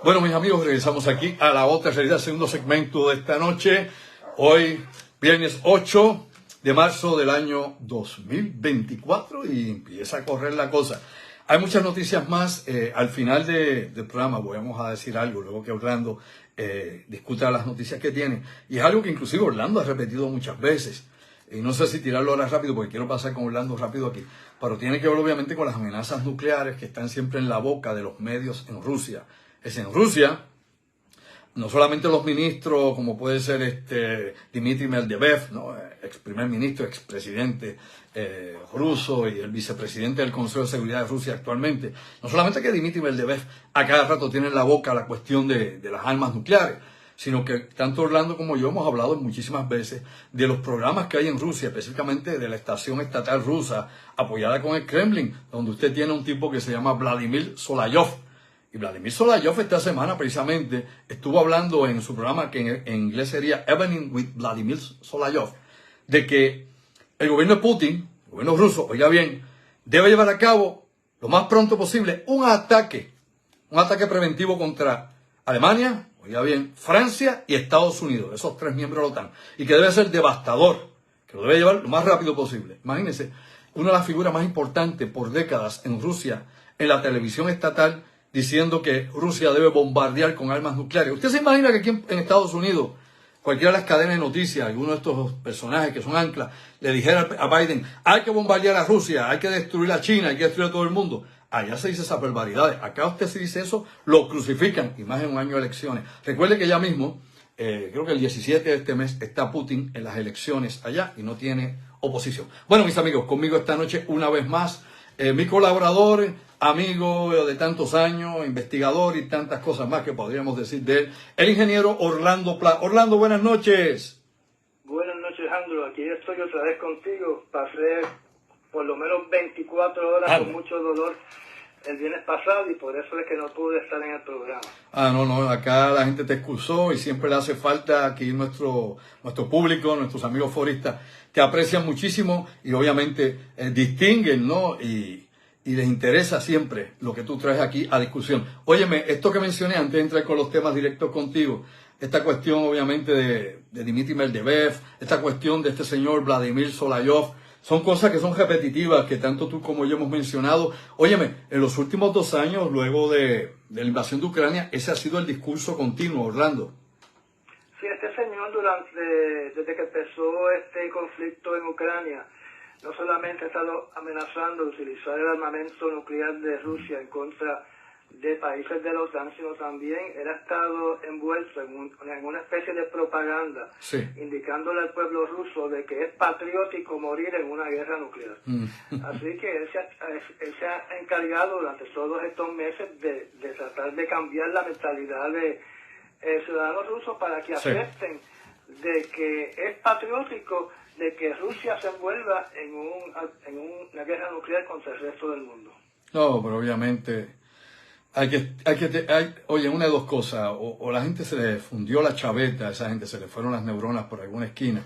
Bueno, mis amigos, regresamos aquí a la otra realidad, segundo segmento de esta noche. Hoy, viernes 8 de marzo del año 2024 y empieza a correr la cosa. Hay muchas noticias más. Al final del programa vamos a decir algo, luego que Orlando discuta las noticias que tiene. Y es algo que inclusive Orlando ha repetido muchas veces. Y no sé si tirarlo ahora rápido, porque quiero pasar con Orlando rápido aquí. Pero tiene que ver obviamente con las amenazas nucleares que están siempre en la boca de los medios en Rusia. Es en Rusia, no solamente los ministros, como puede ser Dmitry Medvedev, ¿no? Ex primer ministro, ex presidente ruso y el vicepresidente del Consejo de Seguridad de Rusia actualmente. No solamente que Dmitry Medvedev a cada rato tiene en la boca la cuestión de las armas nucleares, sino que tanto Orlando como yo hemos hablado muchísimas veces de los programas que hay en Rusia, específicamente de la estación estatal rusa apoyada con el Kremlin, donde usted tiene un tipo que se llama Vladimir Solayov. Y Vladimir Solayov esta semana precisamente estuvo hablando en su programa, que en inglés sería Evening with Vladimir Solayov, de que el gobierno de Putin, el gobierno ruso, oiga bien, debe llevar a cabo lo más pronto posible un ataque preventivo contra Alemania, oiga bien, Francia y Estados Unidos, esos tres miembros de la OTAN, y que debe ser devastador, que lo debe llevar lo más rápido posible. Imagínense, una de las figuras más importantes por décadas en Rusia, en la televisión estatal, diciendo que Rusia debe bombardear con armas nucleares. ¿Usted se imagina que aquí en Estados Unidos, cualquiera de las cadenas de noticias, alguno de estos personajes que son anclas, le dijera a Biden, hay que bombardear a Rusia, hay que destruir a China, hay que destruir a todo el mundo? Allá se dice esas barbaridades. Acá usted se dice eso, lo crucifican, y más en un año de elecciones. Recuerde que ya mismo, creo que el 17 de este mes, está Putin en las elecciones allá y no tiene oposición. Bueno, mis amigos, conmigo esta noche una vez más, mi colaborador, amigo de tantos años, investigador y tantas cosas más que podríamos decir de él, el ingeniero Orlando Pla. Orlando, buenas noches. Buenas noches, Andrew. Aquí estoy otra vez contigo. Pasé por lo menos 24 horas con mucho dolor el viernes pasado y por eso es que no pude estar en el programa. No, acá la gente te excusó y siempre le hace falta aquí nuestro público, nuestros amigos foristas, te aprecian muchísimo y obviamente distinguen, ¿no? Y les interesa siempre lo que tú traes aquí a discusión. Óyeme, esto que mencioné antes de entrar con los temas directos contigo, esta cuestión obviamente de Dmitry Medvedev, esta cuestión de este señor Vladimir Solayov, son cosas que son repetitivas, que tanto tú como yo hemos mencionado. Óyeme, en los últimos 2 años, luego de la invasión de Ucrania, ese ha sido el discurso continuo, Orlando. Sí, este señor desde que empezó este conflicto en Ucrania, no solamente ha estado amenazando de utilizar el armamento nuclear de Rusia en contra de países de la OTAN, sino también él ha estado envuelto en una especie de propaganda, sí, indicándole al pueblo ruso de que es patriótico morir en una guerra nuclear. Así que él se ha encargado durante todos estos meses de tratar de cambiar la mentalidad de ciudadanos rusos para que acepten de que es patriótico de que Rusia se envuelva en una guerra nuclear contra el resto del mundo. No, pero obviamente oye, una de dos cosas, o la gente se le fundió la chaveta, a esa gente se le fueron las neuronas por alguna esquina,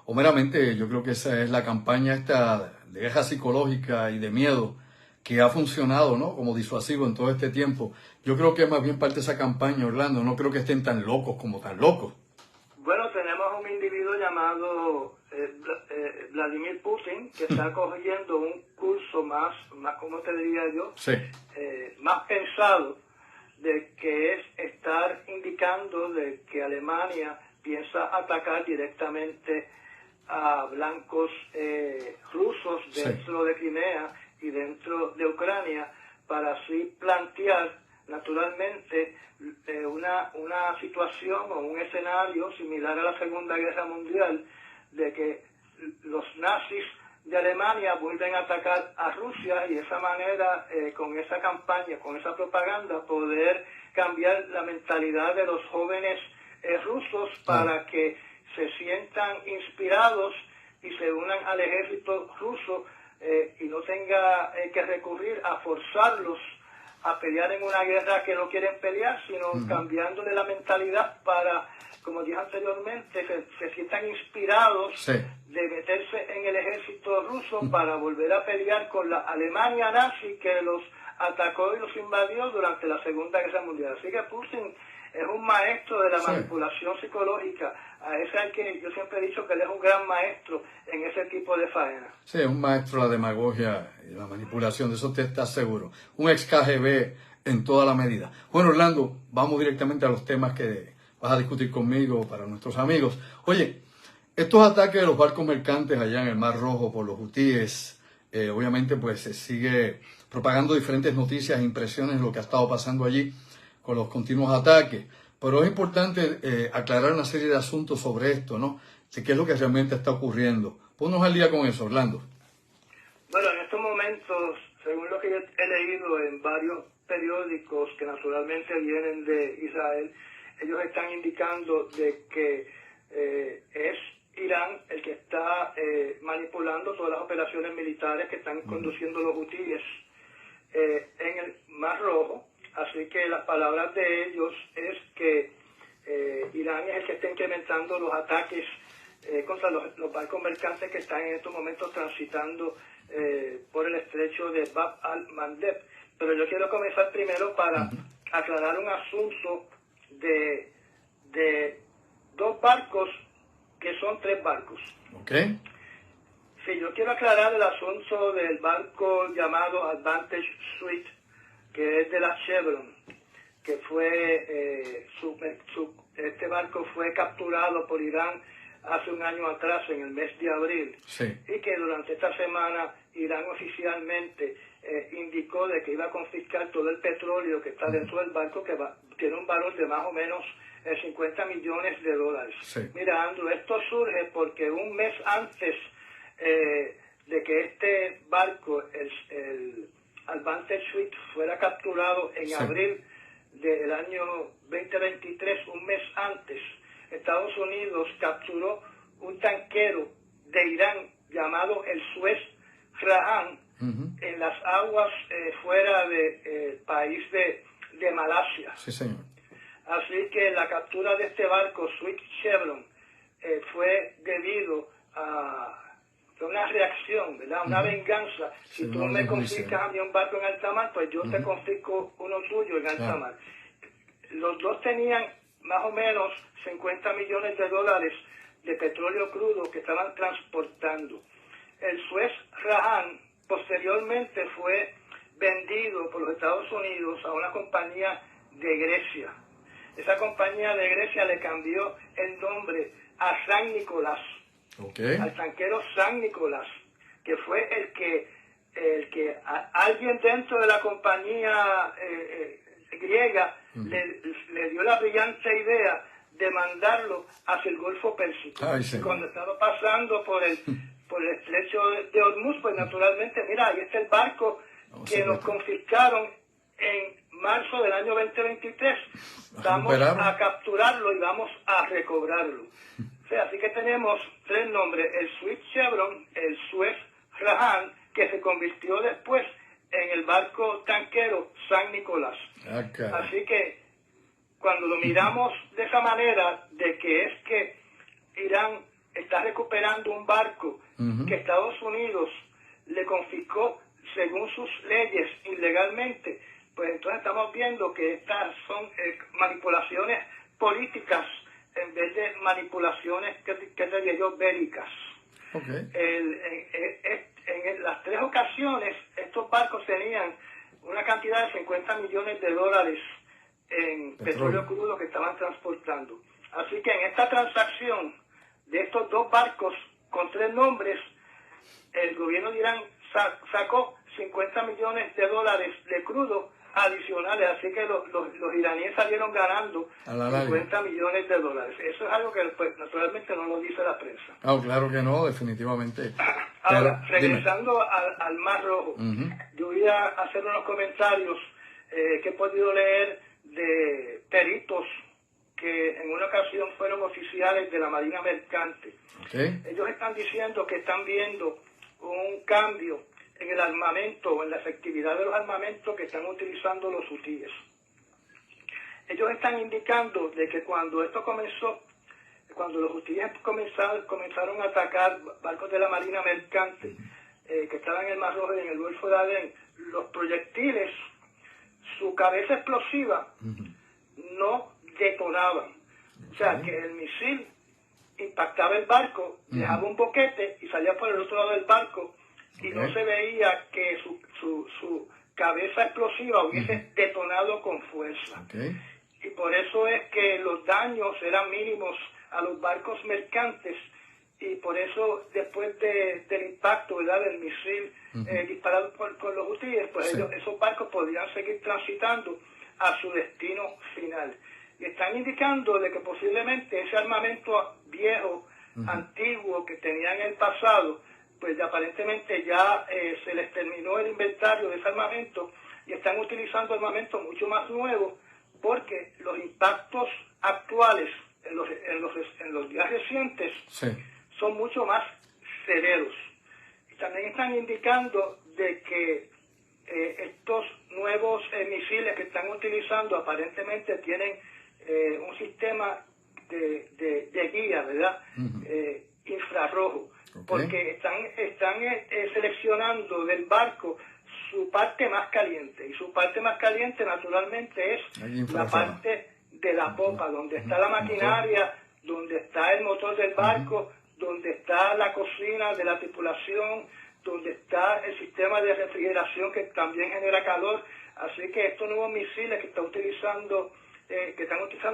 o meramente yo creo que esa es la campaña esta de guerra psicológica y de miedo que ha funcionado, ¿no? Como disuasivo en todo este tiempo. Yo creo que es más bien parte de esa campaña, Orlando, no creo que estén tan locos como tan locos. Bueno, tenemos un individuo llamado Vladimir Putin, que está cogiendo un curso más, ¿cómo te diría yo? Sí. Más pensado, de que es estar indicando de que Alemania piensa atacar directamente a blancos rusos dentro de Crimea y dentro de Ucrania, para así plantear naturalmente una situación o un escenario similar a la Segunda Guerra Mundial, de que los nazis de Alemania vuelven a atacar a Rusia y de esa manera, con esa campaña, con esa propaganda, poder cambiar la mentalidad de los jóvenes rusos para que se sientan inspirados y se unan al ejército ruso y no tenga que recurrir a forzarlos a pelear en una guerra que no quieren pelear, sino cambiándole la mentalidad para, como dije anteriormente, se sientan inspirados de meterse en el ejército ruso para volver a pelear con la Alemania nazi que los atacó y los invadió durante la Segunda Guerra Mundial. Así que Putin es un maestro de la manipulación psicológica. A ese al que yo siempre he dicho que él es un gran maestro en ese tipo de faena. Sí, es un maestro de la demagogia y la manipulación, de eso te estás seguro. Un ex KGB en toda la medida. Bueno, Orlando, vamos directamente a los temas que vas a discutir conmigo para nuestros amigos. Oye, estos ataques de los barcos mercantes allá en el Mar Rojo por los hutíes, obviamente pues se sigue propagando diferentes noticias e impresiones de lo que ha estado pasando allí con los continuos ataques. Pero es importante aclarar una serie de asuntos sobre esto, ¿no? De qué es lo que realmente está ocurriendo. Ponnos al día con eso, Orlando. Bueno, en estos momentos, según lo que yo he leído en varios periódicos que naturalmente vienen de Israel, ellos están indicando de que es Irán el que está manipulando todas las operaciones militares que están conduciendo los hutíes en el Mar Rojo. Así que las palabras de ellos es que Irán es el que está incrementando los ataques contra los barcos mercantes que están en estos momentos transitando por el estrecho de Bab al-Mandeb. Pero yo quiero comenzar primero para aclarar un asunto de dos barcos que son tres barcos. Okay. Sí, yo quiero aclarar el asunto del barco llamado Advantage Suite, que es de la Chevron, que fue este barco fue capturado por Irán hace un año atrás, en el mes de abril, y que durante esta semana Irán oficialmente indicó de que iba a confiscar todo el petróleo que está dentro del barco, que tiene un valor de más o menos 50 millones de dólares. Mira, Andrew, esto surge porque un mes antes de que este barco, el Advantage Suite, fuera capturado en abril del año 2023, un mes antes, Estados Unidos capturó un tanquero de Irán llamado el Suez Rahan en las aguas fuera del país de Malasia. Sí, señor. Así que la captura de este barco, Sweet Chevron, fue debido a una reacción, ¿verdad? Una venganza. Si tú me confiscas a mí un barco en alta mar, pues yo te confisco uno tuyo en alta mar. Los dos tenían más o menos 50 millones de dólares de petróleo crudo que estaban transportando. El Suez Rahan posteriormente fue vendido por los Estados Unidos a una compañía de Grecia. Esa compañía de Grecia le cambió el nombre a San Nicolás, al tanquero San Nicolás, que fue el que alguien dentro de la compañía griega le dio la brillante idea de mandarlo hacia el Golfo Pérsico. Cuando estaba pasando por el estrecho de Hormuz, pues naturalmente, mira, ahí está el barco que nos confiscaron en marzo del año 2023. Vamos a capturarlo y vamos a recobrarlo. O sea, así que tenemos tres nombres: el Sweet Chevron, el Suez Rahan, que se convirtió después en el barco tanquero San Nicolás. Así que cuando lo miramos de esa manera, de que es que Irán está recuperando un barco que Estados Unidos le confiscó según sus leyes ilegalmente, pues entonces estamos viendo que estas son manipulaciones políticas en vez de manipulaciones, que te diría yo, bélicas. En las tres ocasiones, estos barcos tenían una cantidad de 50 millones de dólares en petróleo crudo que estaban transportando. Así que en esta transacción de estos dos barcos con tres nombres, el gobierno de Irán sacó 50 millones de dólares de crudo adicionales, así que los iraníes salieron ganando 50 millones de dólares. Eso es algo que pues, naturalmente no lo dice la prensa. Claro que no, definitivamente. Ahora, regresando al Mar Rojo, yo voy a hacer unos comentarios que he podido leer de peritos que en una ocasión fueron oficiales de la Marina Mercante. Ellos están diciendo que están viendo un cambio en el armamento o en la efectividad de los armamentos que están utilizando los hutíes. Ellos están indicando de que cuando esto comenzó, cuando los hutíes comenzaron a atacar barcos de la Marina Mercante que estaban en el Mar Rojo y en el Golfo de Adén, los proyectiles, su cabeza explosiva, no detonaban. O sea, que el misil impactaba el barco, dejaba un boquete y salía por el otro lado del barco y no se veía que su cabeza explosiva hubiese detonado con fuerza. Y por eso es que los daños eran mínimos a los barcos mercantes y por eso después del impacto, ¿verdad?, del misil disparado por los hutíes, pues esos barcos podían seguir transitando a su destino final. Y están indicando de que posiblemente ese armamento viejo, antiguo que tenían en el pasado, pues aparentemente ya se les terminó el inventario de ese armamento y están utilizando armamento mucho más nuevo porque los impactos actuales en los días recientes son mucho más severos. Y también están indicando de que estos nuevos misiles que están utilizando aparentemente tienen un sistema de guía, ¿verdad? Infrarrojo, porque están seleccionando del barco su parte más caliente, y su parte más caliente naturalmente es la parte de la popa, donde está la maquinaria, donde está el motor del barco, donde está la cocina de la tripulación, donde está el sistema de refrigeración que también genera calor. Así que estos nuevos misiles que están utilizando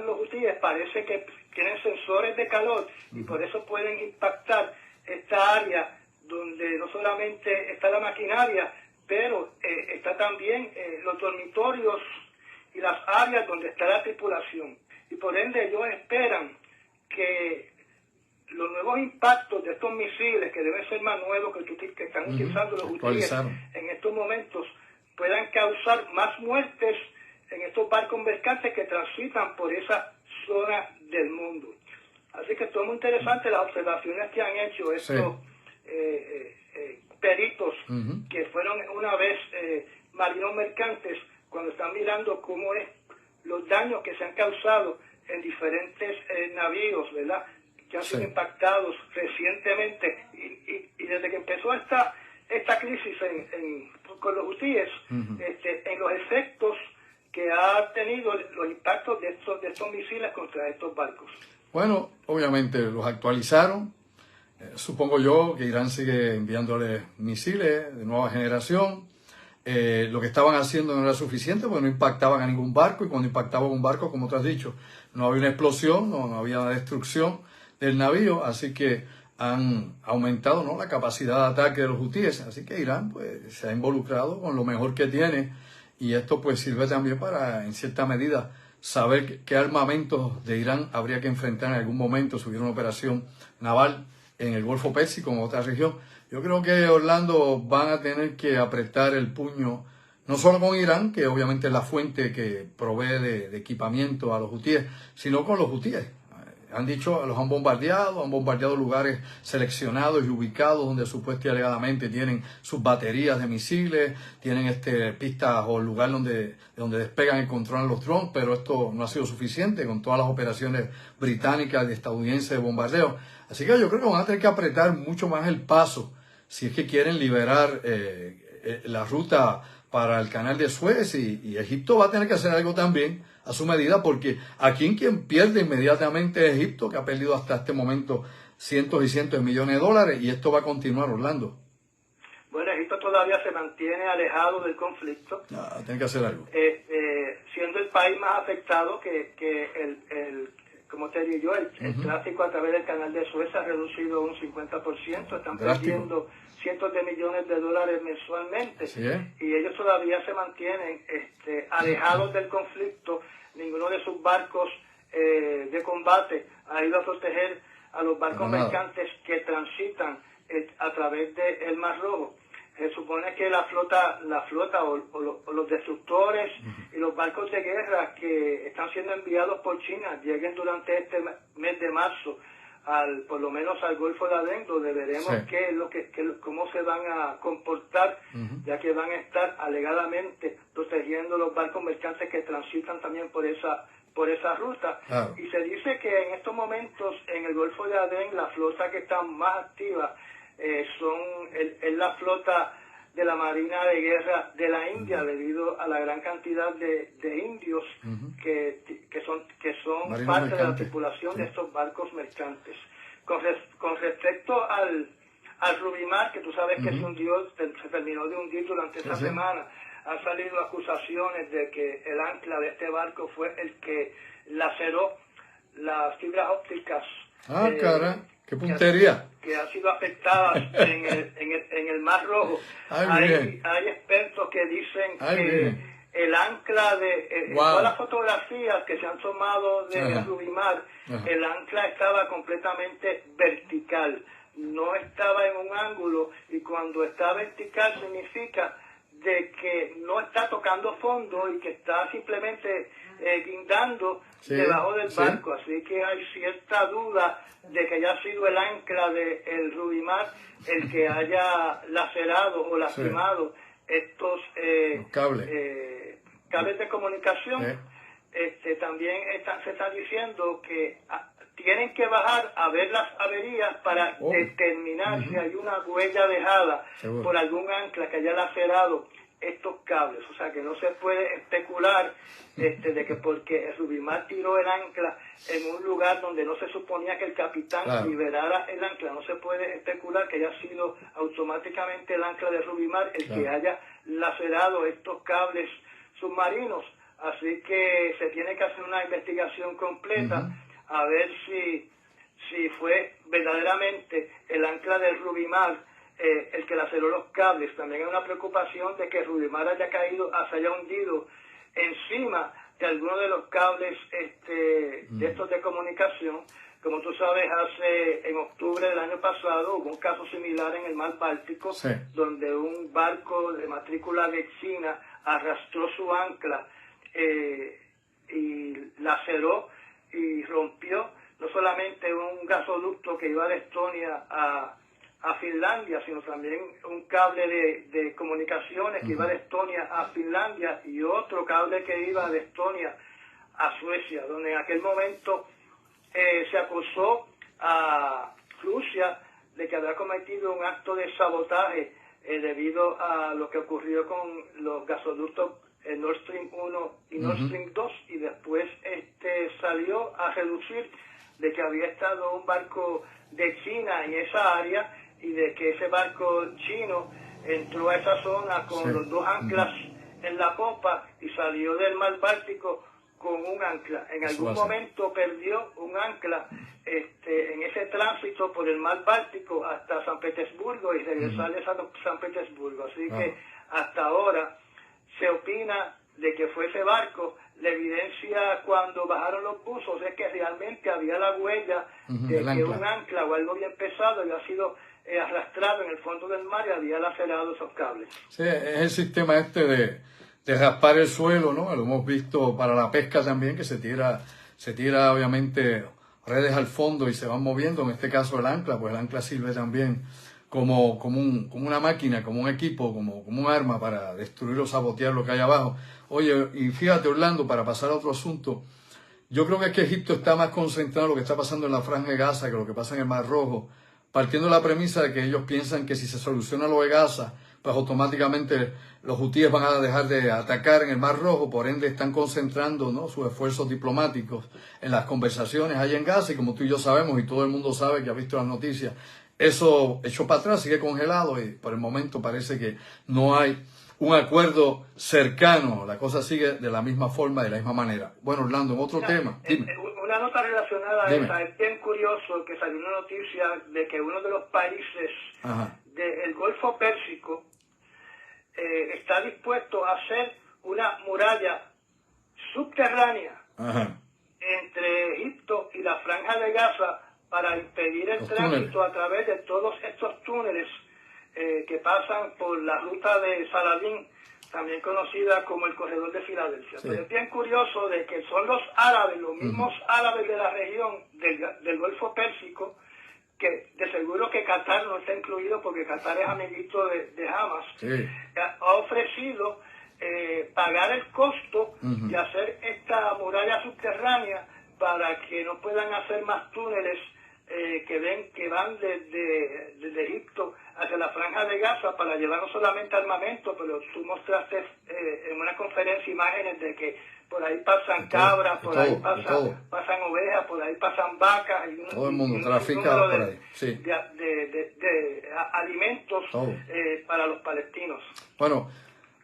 los hutíes parece que tienen sensores de calor y por eso pueden impactar esta área donde no solamente está la maquinaria, pero está también los dormitorios y las áreas donde está la tripulación. Y por ende ellos esperan que los nuevos impactos de estos misiles, que deben ser más nuevos que están utilizando los hutíes en estos momentos, puedan causar más muertes en estos barcos mercantes que transitan por esa zona del mundo. Así que esto es muy interesante las observaciones que han hecho estos peritos que fueron una vez marinos mercantes, cuando están mirando cómo es los daños que se han causado en diferentes navíos, ¿verdad?, que han sido impactados recientemente y desde que empezó esta crisis con los hutíes, en los efectos que ha tenido los impactos de estos misiles contra estos barcos. Bueno, obviamente los actualizaron. Supongo yo que Irán sigue enviándoles misiles de nueva generación. Lo que estaban haciendo no era suficiente porque no impactaban a ningún barco, y cuando impactaban un barco, como tú has dicho, no había una explosión, no había una destrucción del navío, así que han aumentado, ¿no?, la capacidad de ataque de los hutíes. Así que Irán pues se ha involucrado con lo mejor que tiene, y esto pues sirve también para, en cierta medida, saber qué armamentos de Irán habría que enfrentar en algún momento si hubiera una operación naval en el Golfo Pérsico o en otra región. Yo creo que Orlando van a tener que apretar el puño, no solo con Irán, que obviamente es la fuente que provee de equipamiento a los hutíes, sino con los hutíes. Han dicho, los han bombardeado lugares seleccionados y ubicados donde supuestamente y alegadamente tienen sus baterías de misiles, tienen pistas o lugar donde despegan y controlan los drones, pero esto no ha sido suficiente con todas las operaciones británicas y estadounidenses de bombardeo. Así que yo creo que van a tener que apretar mucho más el paso si es que quieren liberar la ruta para el canal de Suez, y Egipto va a tener que hacer algo también a su medida, porque aquí quien pierde inmediatamente es Egipto, que ha perdido hasta este momento cientos y cientos de millones de dólares, y esto va a continuar, Orlando. Bueno, Egipto todavía se mantiene alejado del conflicto. Tiene que hacer algo. Siendo el país más afectado que como te digo yo, el tráfico a través del canal de Suez se ha reducido un 50%, están perdiendo cientos de millones de dólares mensualmente, y ellos todavía se mantienen alejados del conflicto. Ninguno de sus barcos de combate ha ido a proteger a los barcos mercantes que transitan a través del Mar Rojo. Se supone que la flota o los destructores y los barcos de guerra que están siendo enviados por China lleguen durante este mes de marzo por lo menos al Golfo de Adén, donde veremos cómo se van a comportar, ya que van a estar alegadamente protegiendo los barcos mercantes que transitan también por esa ruta. Y se dice que en estos momentos en el Golfo de Adén la flota que está más activa es la flota de la Marina de Guerra de la India, debido a la gran cantidad de indios que son Marinos parte de la mercantes. tripulación de estos barcos mercantes. Con respecto al Rubimar, que tú sabes que se hundió, se terminó de hundir durante esa semana, han salido acusaciones de que el ancla de este barco fue el que laceró las fibras ópticas. Cara, qué puntería. Que han sido afectadas en el Mar Rojo. Hay expertos que dicen que el ancla todas las fotografías que se han tomado de Rubimar, el ancla estaba completamente vertical, no estaba en un ángulo, y cuando está vertical significa de que no está tocando fondo y que está simplemente guindando debajo del barco. Así que hay cierta duda de que haya sido el ancla del Rubimar el que haya lacerado o lastimado estos cables de comunicación. También se está diciendo que tienen que bajar a ver las averías para determinar si hay una huella dejada por algún ancla que haya lacerado estos cables. O sea que no se puede especular de que porque el Rubimar tiró el ancla en un lugar donde no se suponía que el capitán liberara el ancla, no se puede especular que haya sido automáticamente el ancla de Rubimar el que haya lacerado estos cables submarinos. Así que se tiene que hacer una investigación completa a ver si fue verdaderamente el ancla del Rubimar el que laceró los cables. También hay una preocupación de que Rubimar haya se haya hundido encima de algunos de los cables de estos de comunicación. Como tú sabes, en octubre del año pasado hubo un caso similar en el Mar Báltico, donde un barco de matrícula de China arrastró su ancla y laceró y rompió no solamente un gasoducto que iba de Estonia a Finlandia, sino también un cable de comunicaciones que iba de Estonia a Finlandia, y otro cable que iba de Estonia a Suecia, donde en aquel momento se acusó a Rusia de que había cometido un acto de sabotaje debido a lo que ocurrió con los gasoductos Nord Stream 1 y Nord Stream 2, y después salió a reducir de que había estado un barco de China en esa área, y de que ese barco chino entró a esa zona con los dos anclas en la popa y salió del Mar Báltico con un ancla. En algún momento perdió un ancla en ese tránsito por el Mar Báltico hasta San Petersburgo y regresar de San Petersburgo. Así que hasta ahora se opina de que fue ese barco. La evidencia cuando bajaron los buzos es que realmente había la huella de que un ancla o algo bien pesado había sido arrastrado en el fondo del mar y había lacerado esos cables. Sí, es el sistema de raspar el suelo, ¿no? Lo hemos visto para la pesca también, que se tira obviamente redes al fondo y se van moviendo. En este caso el ancla, pues el ancla sirve también como una máquina, como un equipo, como un arma para destruir o sabotear lo que hay abajo. Oye, y fíjate, Orlando, para pasar a otro asunto, yo creo que es que Egipto está más concentrado en lo que está pasando en la Franja de Gaza que lo que pasa en el Mar Rojo, partiendo de la premisa de que ellos piensan que si se soluciona lo de Gaza, pues automáticamente los hutíes van a dejar de atacar en el Mar Rojo, por ende están concentrando, ¿no?, sus esfuerzos diplomáticos en las conversaciones allá en Gaza, y como tú y yo sabemos, y todo el mundo sabe que ha visto las noticias, eso echó para atrás, sigue congelado, y por el momento parece que no hay un acuerdo cercano, la cosa sigue de la misma forma, de la misma manera. Bueno, Orlando, en otro tema, dime. Una nota relacionada a esa, es bien curioso que salió una noticia de que uno de los países del Golfo Pérsico está dispuesto a hacer una muralla subterránea entre Egipto y la Franja de Gaza para impedir el tránsito a través de todos estos túneles que pasan por la ruta de Saladín, también conocida como el Corredor de Filadelfia. Pero es bien curioso de que son los árabes, los mismos árabes de la región del Golfo Pérsico, que de seguro que Qatar no está incluido porque Qatar es amiguito de Hamas, ha ofrecido pagar el costo de hacer esta muralla subterránea para que no puedan hacer más túneles que van desde Egipto hacia la Franja de Gaza para llevar no solamente armamento, pero tú mostraste en una conferencia imágenes de que por ahí pasan cabras, por ahí pasan ovejas, por ahí pasan vacas, y todo el mundo trafica por ahí, sí, de alimentos para los palestinos. Bueno,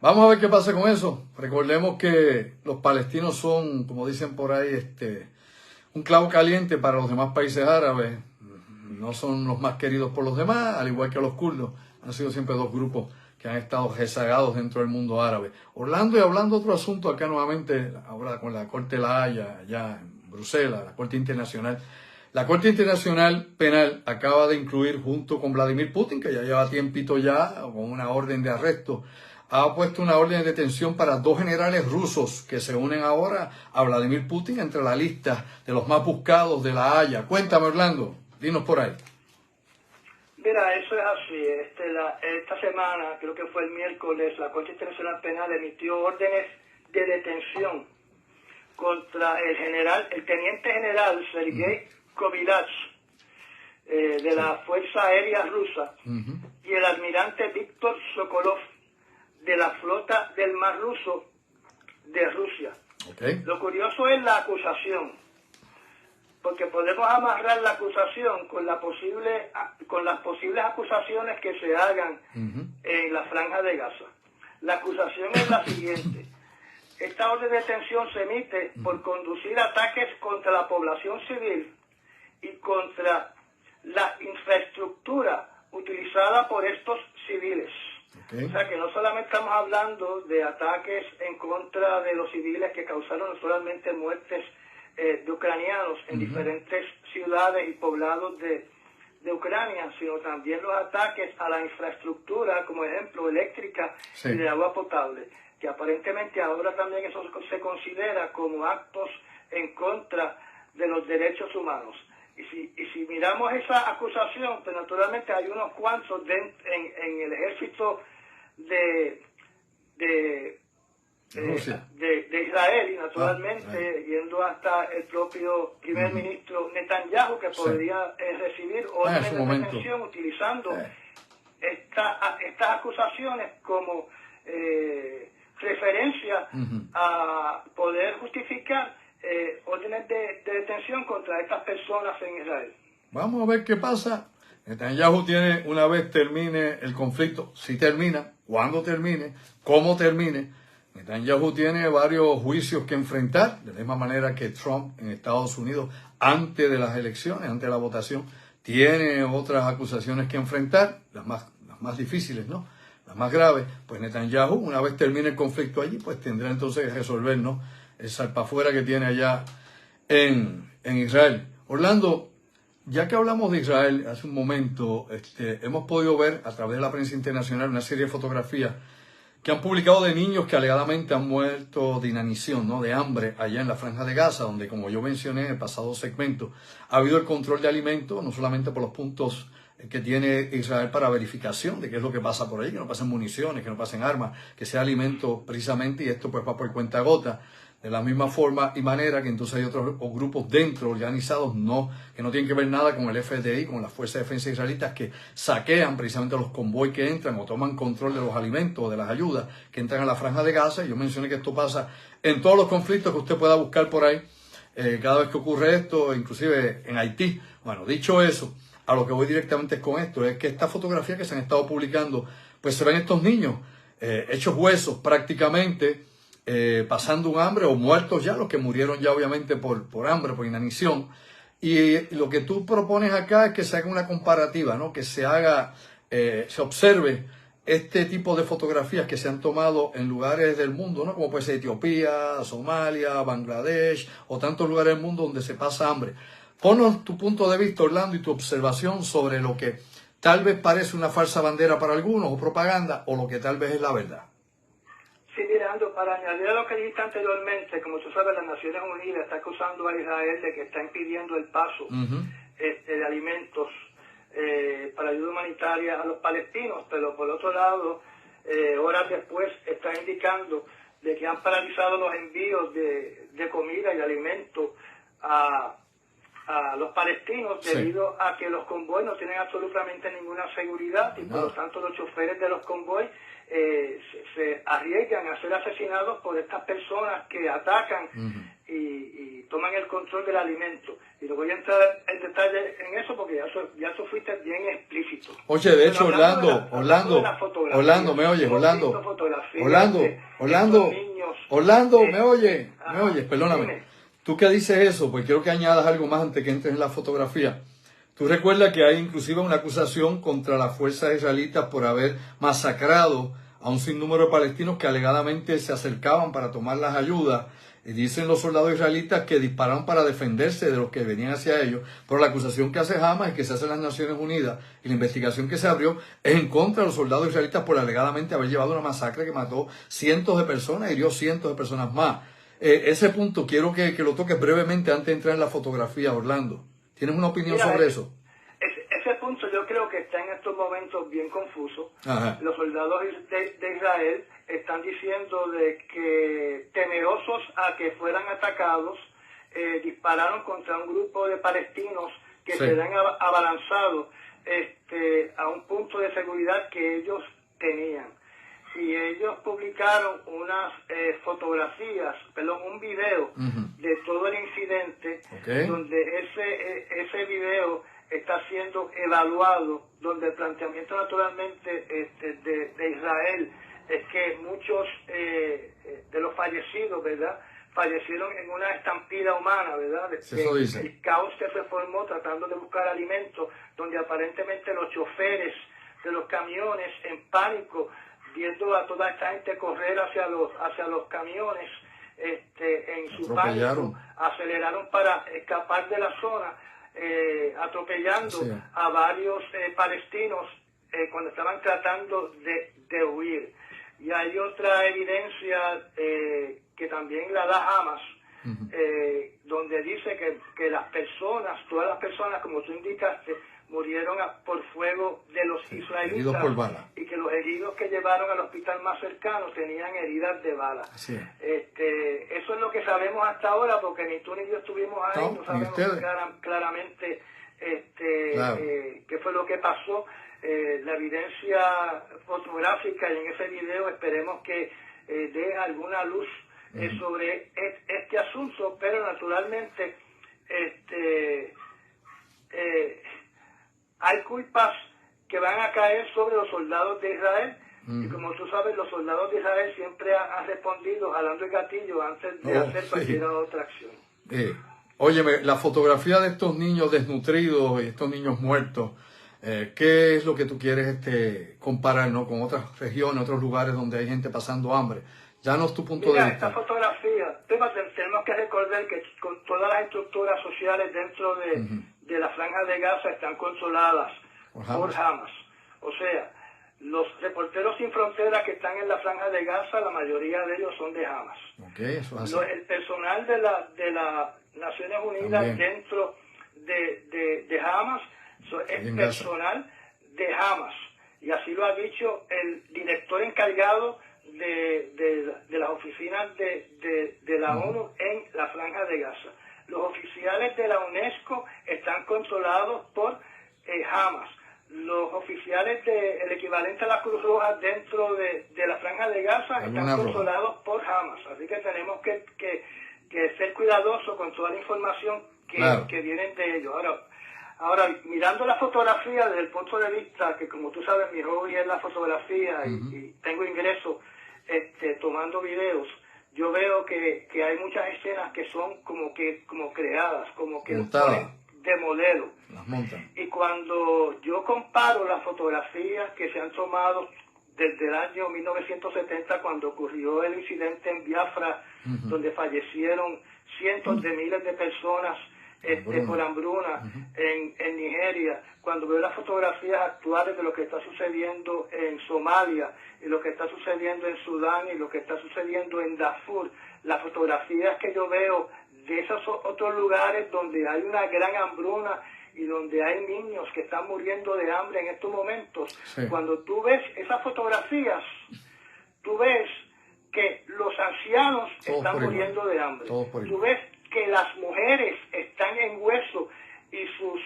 vamos a ver qué pasa con eso. Recordemos que los palestinos son, como dicen por ahí, un clavo caliente para los demás países árabes. No son los más queridos por los demás, al igual que los kurdos. Han sido siempre dos grupos que han estado rezagados dentro del mundo árabe. Orlando, y hablando de otro asunto acá nuevamente, ahora con la Corte de la Haya, allá en Bruselas, la Corte Internacional. La Corte Internacional Penal acaba de incluir, junto con Vladimir Putin, que ya lleva tiempito ya, con una orden de arresto, ha puesto una orden de detención para 2 generales rusos que se unen ahora a Vladimir Putin entre la lista de los más buscados de la Haya. Cuéntame, Orlando, dinos por ahí. Mira, eso es así. Esta semana, creo que fue el miércoles, la Corte Internacional Penal emitió órdenes de detención contra el teniente general Sergei Kovilach, de la Fuerza Aérea Rusa, y el almirante Víctor Sokolov, de la Flota del Mar Ruso de Rusia. Okay. Lo curioso es la acusación, porque podemos amarrar la acusación con las posibles acusaciones que se hagan en la Franja de Gaza. La acusación es la siguiente: esta orden de detención se emite por conducir ataques contra la población civil y contra la infraestructura utilizada por estos civiles. Okay. O sea que no solamente estamos hablando de ataques en contra de los civiles que causaron no solamente muertes de ucranianos en diferentes ciudades y poblados de Ucrania, sino también los ataques a la infraestructura, como ejemplo eléctrica y de agua potable, que aparentemente ahora también eso se considera como actos en contra de los derechos humanos. Y si miramos esa acusación, pues naturalmente hay unos cuantos en el ejército de Israel, y naturalmente yendo hasta el propio primer ministro Netanyahu, que podría recibir órdenes de detención utilizando estas acusaciones como referencia a poder justificar órdenes de detención contra estas personas en Israel. Vamos a ver qué pasa. Netanyahu tiene, una vez termine el conflicto, si termina, cuándo termine, cómo termine, Netanyahu tiene varios juicios que enfrentar, de la misma manera que Trump en Estados Unidos, antes de las elecciones, antes de la votación, tiene otras acusaciones que enfrentar, las más difíciles, ¿no? Las más graves. Pues Netanyahu, una vez termine el conflicto allí, pues tendrá entonces que resolver, ¿no?, el salpafuera que tiene allá en Israel. Orlando, ya que hablamos de Israel hace un momento, hemos podido ver a través de la prensa internacional una serie de fotografías que han publicado de niños que alegadamente han muerto de inanición, ¿no?, de hambre allá en la Franja de Gaza, donde, como yo mencioné en el pasado segmento, ha habido el control de alimentos, no solamente por los puntos que tiene Israel para verificación de qué es lo que pasa por ahí, que no pasen municiones, que no pasen armas, que sea alimento precisamente, y esto pues va por cuenta gota. De la misma forma y manera que entonces hay otros grupos dentro, organizados, que no tienen que ver nada con el FDI, con las Fuerzas de Defensa Israelitas, que saquean precisamente los convoys que entran o toman control de los alimentos o de las ayudas que entran a la Franja de Gaza. Y yo mencioné que esto pasa en todos los conflictos que usted pueda buscar por ahí, cada vez que ocurre esto, inclusive en Haití. Bueno, dicho eso, a lo que voy directamente con esto, es que estas fotografías que se han estado publicando, pues se ven estos niños hechos huesos prácticamente, pasando un hambre o muertos ya, los que murieron ya obviamente por hambre, por inanición. Y lo que tú propones acá es que se haga una comparativa, ¿no?, que se haga, se observe este tipo de fotografías que se han tomado en lugares del mundo, ¿no?, como puede ser Etiopía, Somalia, Bangladesh o tantos lugares del mundo donde se pasa hambre. Ponnos tu punto de vista, Orlando, y tu observación sobre lo que tal vez parece una falsa bandera para algunos o propaganda, o lo que tal vez es la verdad. Sí, mirando, para añadir a lo que dijiste anteriormente, como tú sabes, las Naciones Unidas está acusando a Israel de que está impidiendo el paso de alimentos para ayuda humanitaria a los palestinos, pero por otro lado, horas después está indicando de que han paralizado los envíos de comida y alimentos a a los palestinos debido a que los convoys no tienen absolutamente ninguna seguridad y por lo tanto los choferes de los convoys se arriesgan a ser asesinados por estas personas que atacan y toman el control del alimento. Y no voy a entrar en detalle en eso porque ya eso fuiste bien explícito. Oye, de hecho, Orlando, ¿me oyes? Orlando, ¿me oyes? Perdóname. Dime. Tú que dices eso, pues quiero que añadas algo más antes que entres en la fotografía. Tú recuerdas que hay inclusive una acusación contra las fuerzas israelitas por haber masacrado a un sinnúmero de palestinos que alegadamente se acercaban para tomar las ayudas. Y dicen los soldados israelitas que dispararon para defenderse de los que venían hacia ellos. Pero la acusación que hace Hamas y que se hace en las Naciones Unidas y la investigación que se abrió es en contra de los soldados israelitas por alegadamente haber llevado una masacre que mató cientos de personas y hirió cientos de personas más. Ese punto quiero que lo toques brevemente antes de entrar en la fotografía, Orlando. ¿Tienes una opinión sobre eso? Ese punto yo creo que está en estos momentos bien confuso. Ajá. Los soldados de Israel están diciendo de que temerosos a que fueran atacados, dispararon contra un grupo de palestinos que se han abalanzado a un punto de seguridad que ellos tenían. Y ellos publicaron unas fotografías, un video de todo el incidente, donde ese video está siendo evaluado, donde el planteamiento naturalmente de Israel es que muchos de los fallecidos, ¿verdad?, fallecieron en una estampida humana, ¿verdad? Eso dice. El caos que se formó tratando de buscar alimentos, donde aparentemente los choferes de los camiones en pánico, viendo a toda esta gente correr hacia los camiones, en su pánico, aceleraron para escapar de la zona, atropellando a varios palestinos cuando estaban tratando de huir. Y hay otra evidencia que también la da Hamas, donde dice que las personas, todas las personas, como tú indicaste, murieron por fuego de los israelitas por bala. Y que los heridos que llevaron al hospital más cercano tenían heridas de bala. Eso es lo que sabemos hasta ahora, porque ni tú ni yo estuvimos ahí, no sabemos claramente qué fue lo que pasó. La evidencia fotográfica y en ese video esperemos que dé alguna luz sobre este asunto, pero naturalmente hay culpas que van a caer sobre los soldados de Israel, y como tú sabes, los soldados de Israel siempre han respondido jalando el gatillo antes de hacer cualquier otra acción. Óyeme, la fotografía de estos niños desnutridos y estos niños muertos, ¿qué es lo que tú quieres comparar, ¿no?, con otras regiones, otros lugares donde hay gente pasando hambre? Danos tu punto de vista. Esta fotografía, tenemos que recordar que con todas las estructuras sociales dentro de la Franja de Gaza están controladas por Hamas. O sea, los reporteros sin fronteras que están en la Franja de Gaza, la mayoría de ellos son de Hamas. El personal de las Naciones Unidas también dentro de Hamas es personal de Hamas. Y así lo ha dicho el director encargado de las oficinas de la ONU en la Franja de Gaza. Los oficiales de la UNESCO están controlados por Hamas. Los oficiales del equivalente a la Cruz Roja dentro de la Franja de Gaza están controlados por Hamas. Así que tenemos que ser cuidadosos con toda la información que viene de ellos. Ahora, mirando la fotografía desde el punto de vista que, como tú sabes, mi hobby es la fotografía y tengo ingresos tomando videos, yo veo que hay muchas escenas que son como creadas, como que de modelo. Las montan. Y cuando yo comparo las fotografías que se han tomado desde el año 1970, cuando ocurrió el incidente en Biafra, donde fallecieron cientos de miles de personas por hambruna en Nigeria, cuando veo las fotografías actuales de lo que está sucediendo en Somalia y lo que está sucediendo en Sudán y lo que está sucediendo en Darfur, las fotografías que yo veo de esos otros lugares donde hay una gran hambruna y donde hay niños que están muriendo de hambre en estos momentos, cuando tú ves esas fotografías, tú ves que los ancianos están muriendo de hambre. Tú ves que las mujeres están en hueso y sus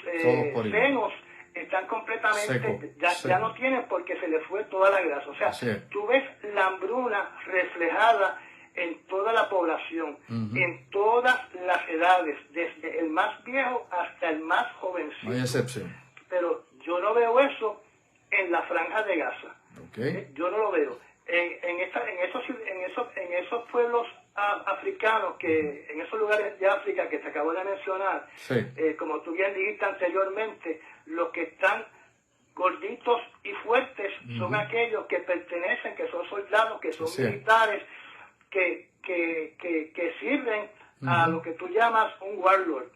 senos están completamente, ya no tienen porque se les fue toda la grasa. O sea, tú ves la hambruna reflejada en toda la población, en todas las edades, desde el más viejo hasta el más jovencito. No hay excepción. Pero yo no veo eso en la Franja de Gaza. Yo no lo veo. En esos pueblos africanos, en esos lugares de África que te acabo de mencionar, como tú bien dijiste anteriormente, los que están gorditos y fuertes son aquellos que pertenecen, que son soldados, que son militares, que sirven a lo que tú llamas un warlord,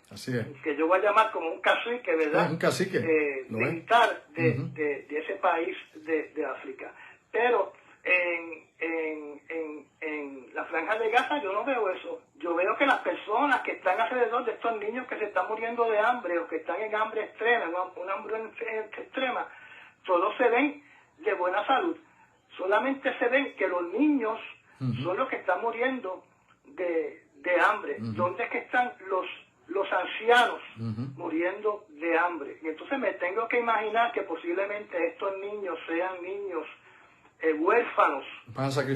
que yo voy a llamar como un cacique, ¿verdad? Un cacique militar de ese país de África. Pero en la Franja de Gaza yo no veo eso. Yo veo que las personas que están alrededor de estos niños que se están muriendo de hambre o que están en hambre extrema, una hambre extrema, todos se ven de buena salud. Solamente se ven que los niños son los que están muriendo de hambre. ¿Dónde es que están los ancianos muriendo de hambre? Y entonces me tengo que imaginar que posiblemente estos niños sean niños huérfanos,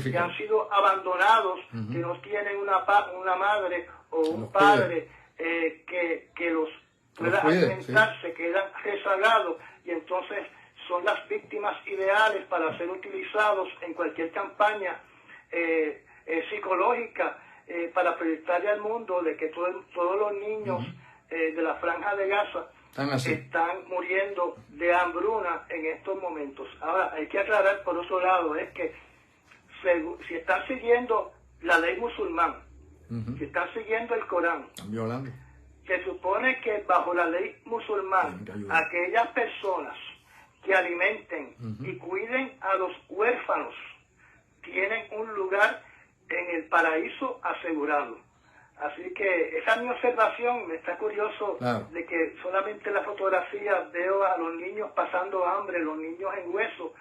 que han sido abandonados, que no tienen una madre o un padre que los pueda alimentar, se quedan rezagados, y entonces son las víctimas ideales para ser utilizados en cualquier campaña psicológica para proyectarle al mundo de que todos los niños de la Franja de Gaza están muriendo de hambruna en estos momentos. Ahora, hay que aclarar por otro lado, es que si están siguiendo la ley musulmana, si están siguiendo el Corán, se supone que bajo la ley musulmana, aquellas personas que alimenten y cuiden a los huérfanos tienen un lugar en el paraíso asegurado. Así que esa es mi observación. Me está curioso de que solamente en la fotografía veo a los niños pasando hambre, los niños en hueso,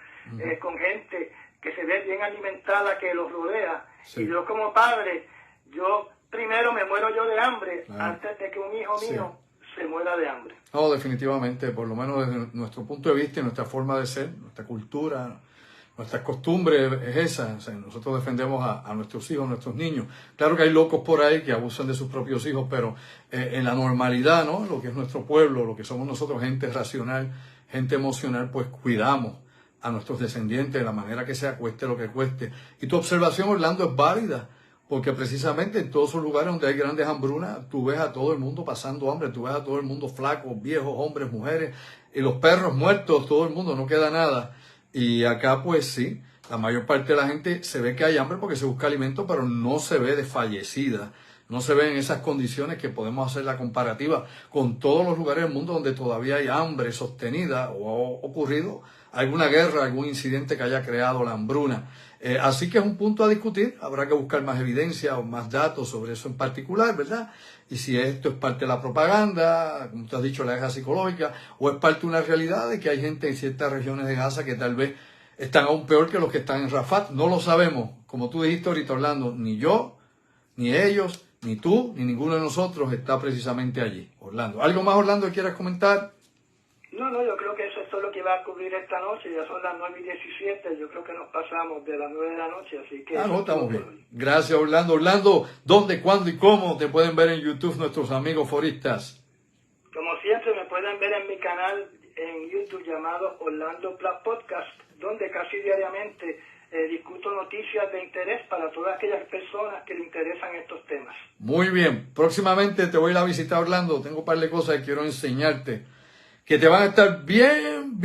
con gente que se ve bien alimentada, que los rodea. Y yo como padre, yo primero me muero yo de hambre antes de que un hijo mío se muera de hambre. No, definitivamente, por lo menos desde nuestro punto de vista y nuestra forma de ser, nuestra cultura, nuestra costumbre es esa. O sea, nosotros defendemos a nuestros hijos, a nuestros niños. Claro que hay locos por ahí que abusan de sus propios hijos, pero en la normalidad, ¿no? Lo que es nuestro pueblo, lo que somos nosotros, gente racional, gente emocional, pues cuidamos a nuestros descendientes de la manera que sea, cueste lo que cueste. Y tu observación, Orlando, es válida, porque precisamente en todos esos lugares donde hay grandes hambrunas, tú ves a todo el mundo pasando hambre, tú ves a todo el mundo flaco, viejos, hombres, mujeres, y los perros muertos, todo el mundo, no queda nada. Y acá pues sí, la mayor parte de la gente se ve que hay hambre porque se busca alimento, pero no se ve desfallecida, no se ve en esas condiciones que podemos hacer la comparativa con todos los lugares del mundo donde todavía hay hambre sostenida o ha ocurrido alguna guerra, algún incidente que haya creado la hambruna. Así que es un punto a discutir, habrá que buscar más evidencia o más datos sobre eso en particular, ¿verdad? Y si esto es parte de la propaganda, como tú has dicho, la guerra psicológica, o es parte de una realidad de que hay gente en ciertas regiones de Gaza que tal vez están aún peor que los que están en Rafat. No lo sabemos. Como tú dijiste ahorita, Orlando, ni yo, ni ellos, ni tú, ni ninguno de nosotros está precisamente allí. Orlando, ¿algo más, Orlando, que quieras comentar? No, yo creo que eso es todo lo que va a cubrir esta noche. Ya son las 9:17, yo creo que nos pasamos de las 9 de la noche, así que... no, estamos bien. Gracias, Orlando. Orlando, ¿dónde, cuándo y cómo te pueden ver en YouTube nuestros amigos foristas? Como siempre, me pueden ver en mi canal en YouTube llamado Orlando Plus Podcast, donde casi diariamente discuto noticias de interés para todas aquellas personas que le interesan estos temas. Muy bien. Próximamente te voy a ir a visitar, Orlando. Tengo un par de cosas que quiero enseñarte, que te van a estar bien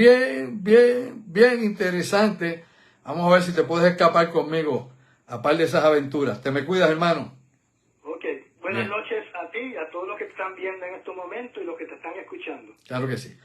interesantes. Vamos a ver si te puedes escapar conmigo a par de esas aventuras. Te me cuidas, hermano. Ok. Buenas noches a ti y a todos los que te están viendo en estos momentos y los que te están escuchando. Claro que sí.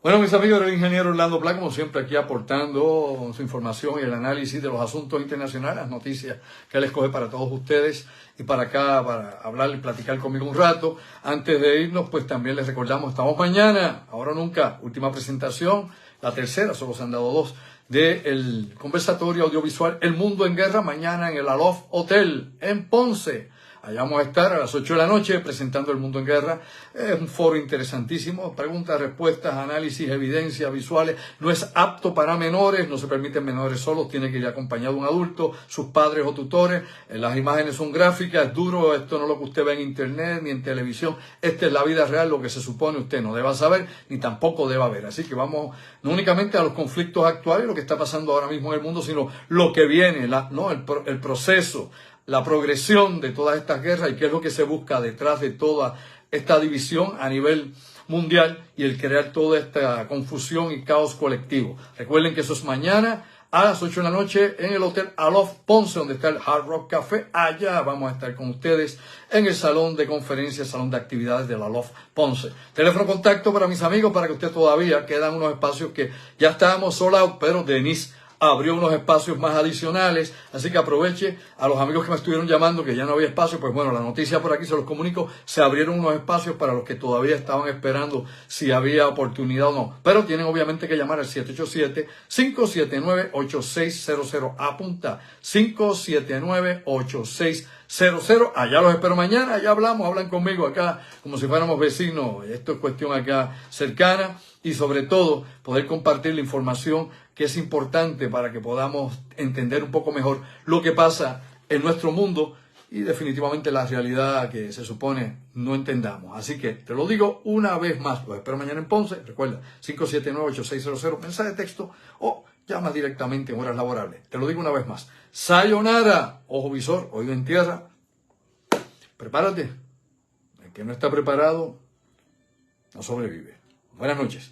Bueno, mis amigos, el ingeniero Orlando Pla, como siempre, aquí aportando su información y el análisis de los asuntos internacionales, las noticias que él escoge para todos ustedes y para acá, para hablar y platicar conmigo un rato. Antes de irnos, pues también les recordamos, estamos mañana, ahora o nunca, última presentación, la tercera, solo se han dado dos, del conversatorio audiovisual El Mundo en Guerra, mañana en el Aloft Hotel, en Ponce. Allá vamos a estar a las 8 de la noche presentando El Mundo en Guerra. Es un foro interesantísimo. Preguntas, respuestas, análisis, evidencias visuales. No es apto para menores, no se permiten menores solos, tiene que ir acompañado de un adulto, sus padres o tutores. Las imágenes son gráficas, es duro, esto no es lo que usted ve en internet ni en televisión. Esta es la vida real, lo que se supone usted no deba saber ni tampoco deba ver. Así que vamos no únicamente a los conflictos actuales, lo que está pasando ahora mismo en el mundo, sino lo que viene, el proceso, la progresión de todas estas guerras y qué es lo que se busca detrás de toda esta división a nivel mundial y el crear toda esta confusión y caos colectivo. Recuerden que eso es mañana a las 8 de la noche en el Hotel Aloft Ponce, donde está el Hard Rock Café. Allá vamos a estar con ustedes en el salón de conferencias, salón de actividades del Aloft Ponce. Teléfono contacto para mis amigos, para que usted todavía quedan unos espacios que ya estábamos sold out, pero Denise abrió unos espacios más adicionales, así que aproveche. A los amigos que me estuvieron llamando que ya no había espacio, pues bueno, la noticia por aquí se los comunico, se abrieron unos espacios para los que todavía estaban esperando si había oportunidad o no, pero tienen obviamente que llamar al 787-579-8600, apunta, 579-8600, allá los espero mañana, allá hablamos, hablan conmigo acá como si fuéramos vecinos, esto es cuestión acá cercana y sobre todo poder compartir la información que es importante para que podamos entender un poco mejor lo que pasa en nuestro mundo y definitivamente la realidad que se supone no entendamos. Así que te lo digo una vez más, los espero mañana en Ponce, recuerda, 579-8600, mensaje de texto o llama directamente en horas laborables. Te lo digo una vez más, sayonara, ojo visor, oído en tierra, prepárate, el que no está preparado no sobrevive. Buenas noches.